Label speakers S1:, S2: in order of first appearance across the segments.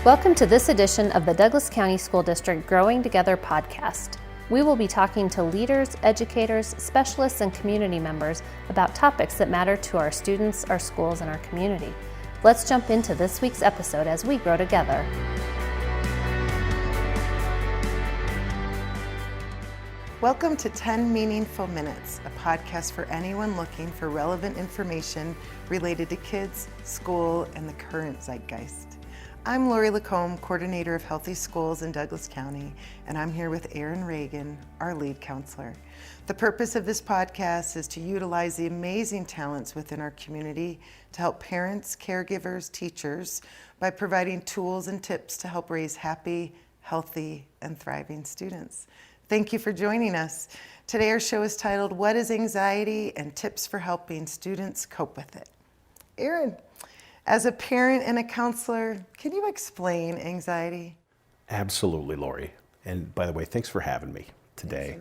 S1: Welcome to this edition of the Douglas County School District Growing Together podcast. We will be talking to leaders, educators, specialists, and community members about topics that matter to our students, our schools, and our community. Let's jump into this week's episode as we grow together.
S2: Welcome to 10 Meaningful Minutes, a podcast for anyone looking for relevant information related to kids, school, and the current zeitgeist. I'm Lori Lacombe, Coordinator of Healthy Schools in Douglas County, and I'm here with Erin Reagan, our lead counselor. The purpose of this podcast is to utilize the amazing talents within our community to help parents, caregivers, teachers by providing tools and tips to help raise happy, healthy, and thriving students. Thank you for joining us. Today our show is titled, What is Anxiety and Tips for Helping Students Cope with It? Erin, as a parent and a counselor, can you explain anxiety?
S3: Absolutely, Lori. And by the way, thanks for having me today.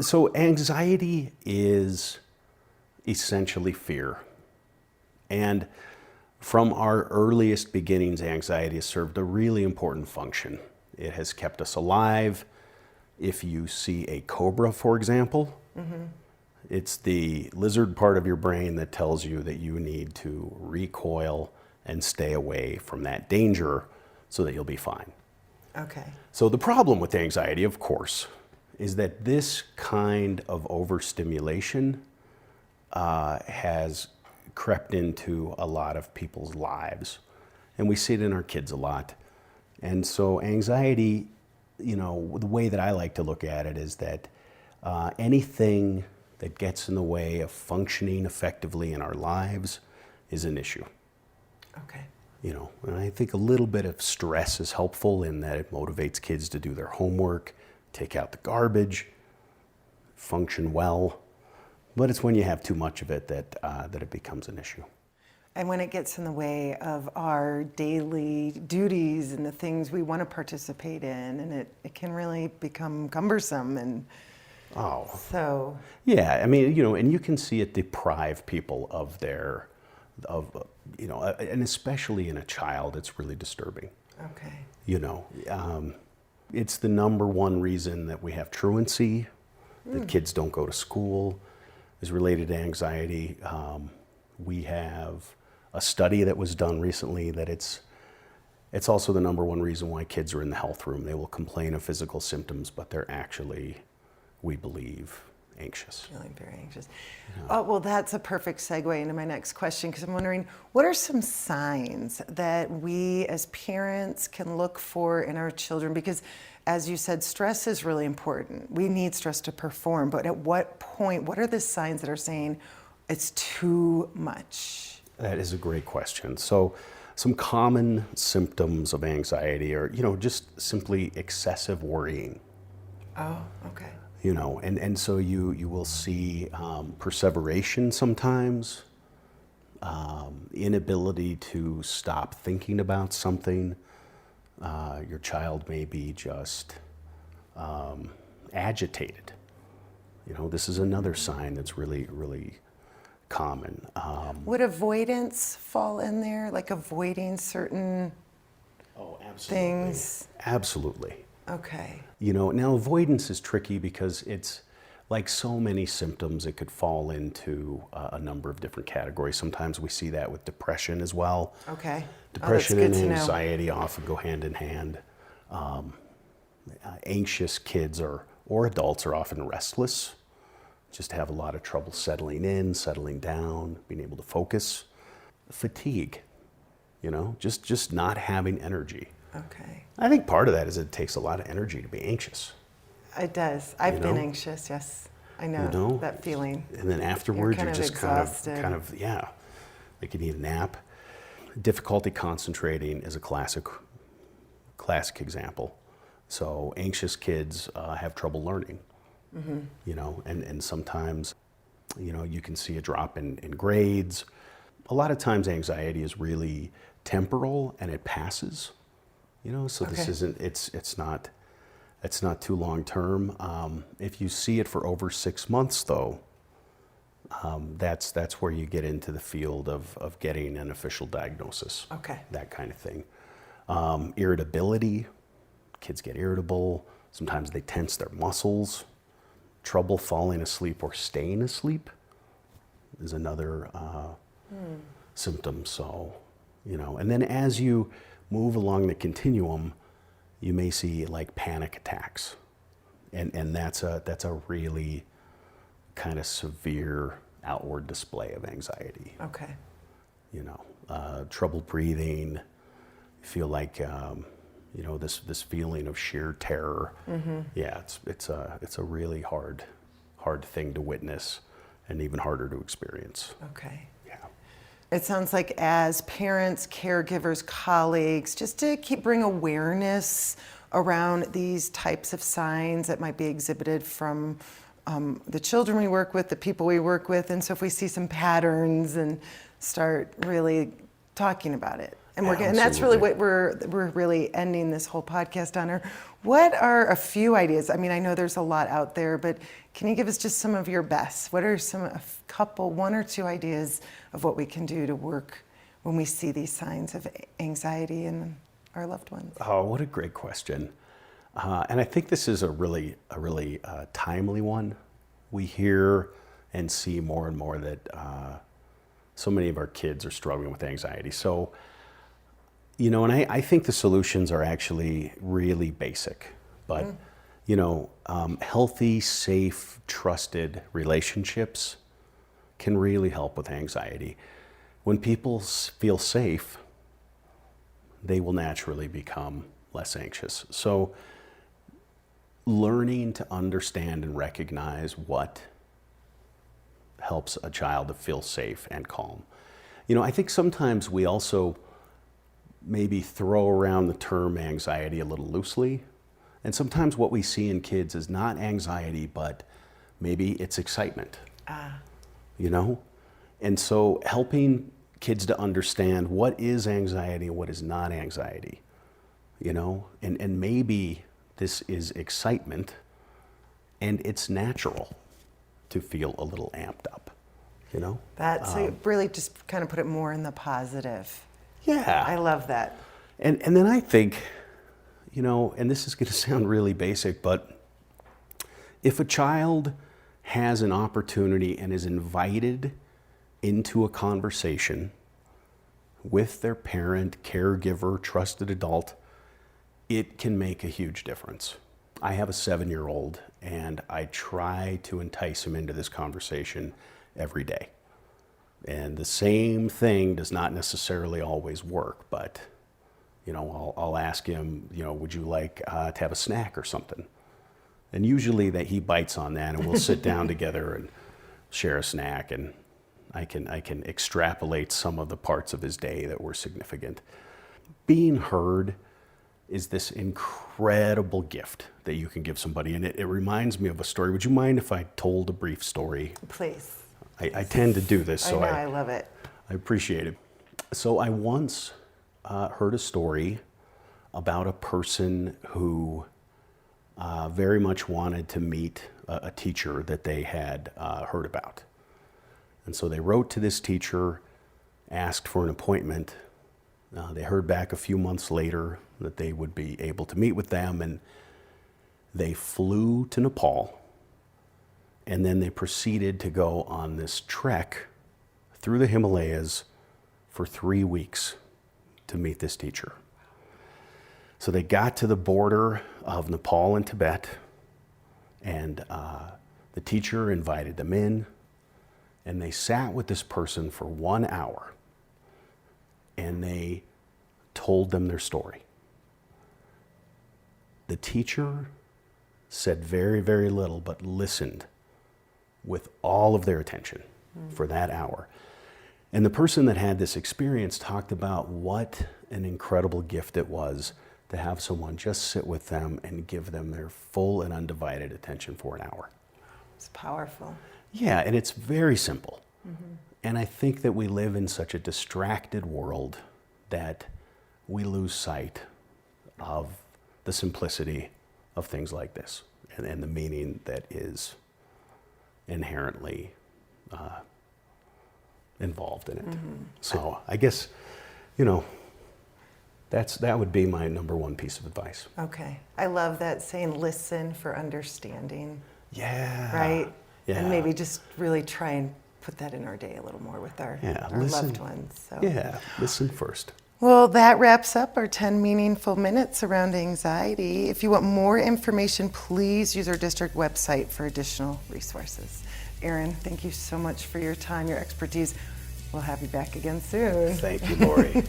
S3: So anxiety is essentially fear. And from our earliest beginnings, anxiety has served a really important function. It has kept us alive. If you see a cobra, for example, it's the lizard part of your brain that tells you that you need to recoil and stay away from that danger so that you'll be fine.
S2: Okay.
S3: So the problem with anxiety, of course, is that this kind of overstimulation has crept into a lot of people's lives. And we see it in our kids a lot. And so anxiety, the way that I like to look at it is that anything that gets in the way of functioning effectively in our lives is an issue.
S2: Okay.
S3: And I think a little bit of stress is helpful in that it motivates kids to do their homework, take out the garbage, function well. But it's when you have too much of it that it becomes an issue.
S2: And when it gets in the way of our daily duties and the things we want to participate in, and it can really become cumbersome and so.
S3: Yeah, and you can see it deprive people of and especially in a child, it's really disturbing.
S2: Okay.
S3: It's the number one reason that we have truancy, that kids don't go to school, is related to anxiety. We have a study that was done recently that it's also the number one reason why kids are in the health room. They will complain of physical symptoms, but they're actually, we believe, anxious.
S2: Feeling very anxious. Oh, well, that's a perfect segue into my next question, because I'm wondering, what are some signs that we as parents can look for in our children? Because as you said, stress is really important. We need stress to perform, but at what point, what are the signs that are saying it's too much?
S3: That is a great question. So some common symptoms of anxiety are, just simply excessive worrying.
S2: Oh, okay.
S3: And so you will see perseveration sometimes, inability to stop thinking about something. Your child may be just agitated. This is another sign that's really, really common.
S2: Would avoidance fall in there, like avoiding certain things?
S3: Absolutely.
S2: Okay.
S3: Now avoidance is tricky because it's like so many symptoms, it could fall into a number of different categories. Sometimes we see that with depression as well.
S2: Okay.
S3: Depression and anxiety often go hand in hand. Anxious kids or adults are often restless, just have a lot of trouble settling in, settling down, being able to focus. Fatigue, just not having energy.
S2: Okay.
S3: I think part of that is it takes a lot of energy to be anxious.
S2: It does. I've been anxious, yes. I know that feeling.
S3: And then afterwards, you're just
S2: exhausted.
S3: Like you need a nap. Difficulty concentrating is a classic example. So anxious kids have trouble learning, and sometimes, you can see a drop in grades. A lot of times anxiety is really temporal and it passes. So this isn't, it's not too long term. If you see it for over 6 months though, that's where you get into the field of getting an official diagnosis.
S2: Okay.
S3: That kind of thing. Irritability, kids get irritable. Sometimes they tense their muscles. Trouble falling asleep or staying asleep is another symptom. So, and then as you move along the continuum, you may see like panic attacks. And that's a really kind of severe outward display of anxiety.
S2: Okay.
S3: Trouble breathing, feel like, this feeling of sheer terror. Mm-hmm. Yeah, it's a really hard thing to witness and even harder to experience.
S2: Okay.
S3: Yeah.
S2: It sounds like as parents, caregivers, colleagues, just to bring awareness around these types of signs that might be exhibited from the children we work with, the people we work with, and so if we see some patterns and start really talking about it. And and that's really what we're really ending this whole podcast on. What are a few ideas? I mean, I know there's a lot out there, but can you give us just some of your best? What are one or two ideas of what we can do to work when we see these signs of anxiety in our loved ones?
S3: Oh, what a great question. And I think this is a really timely one. We hear and see more and more that so many of our kids are struggling with anxiety. So, and I think the solutions are actually really basic, but, healthy, safe, trusted relationships can really help with anxiety. When people feel safe, they will naturally become less anxious. So learning to understand and recognize what helps a child to feel safe and calm. I think sometimes we also maybe throw around the term anxiety a little loosely. And sometimes what we see in kids is not anxiety, but maybe it's excitement. And so helping kids to understand what is anxiety and what is not anxiety, and maybe this is excitement and it's natural to feel a little amped up,
S2: So you really just kind of put it more in the positive.
S3: Yeah.
S2: I love that.
S3: And then I think, and this is going to sound really basic, but if a child has an opportunity and is invited into a conversation with their parent, caregiver, trusted adult, it can make a huge difference. I have a 7-year-old and I try to entice him into this conversation every day. And the same thing does not necessarily always work, but I'll ask him, would you like to have a snack or something? And usually that he bites on that, and we'll sit down together and share a snack, and I can extrapolate some of the parts of his day that were significant. Being heard is this incredible gift that you can give somebody, and it reminds me of a story. Would you mind if I told a brief story?
S2: Please.
S3: I tend to do this, so
S2: I love it.
S3: I appreciate it. So I once heard a story about a person who very much wanted to meet a teacher that they had heard about. And so they wrote to this teacher, asked for an appointment. They heard back a few months later that they would be able to meet with them, and they flew to Nepal. And then they proceeded to go on this trek through the Himalayas for 3 weeks to meet this teacher. So they got to the border of Nepal and Tibet, and the teacher invited them in, and they sat with this person for 1 hour, and they told them their story. The teacher said very, very little, but listened with all of their attention for that hour. And the person that had this experience talked about what an incredible gift it was to have someone just sit with them and give them their full and undivided attention for an hour.
S2: It's powerful.
S3: Yeah, and it's very simple. Mm-hmm. And I think that we live in such a distracted world that we lose sight of the simplicity of things like this and the meaning that is inherently involved in it. Mm-hmm. So I guess, That would be my number one piece of advice.
S2: Okay. I love that saying, listen for understanding,
S3: Yeah.
S2: right?
S3: Yeah.
S2: And maybe just really try and put that in our day a little more with our loved ones. So.
S3: Yeah, listen first.
S2: Well, that wraps up our 10 meaningful minutes around anxiety. If you want more information, please use our district website for additional resources. Erin, thank you so much for your time, your expertise. We'll have you back again soon.
S3: Thank you, Lori.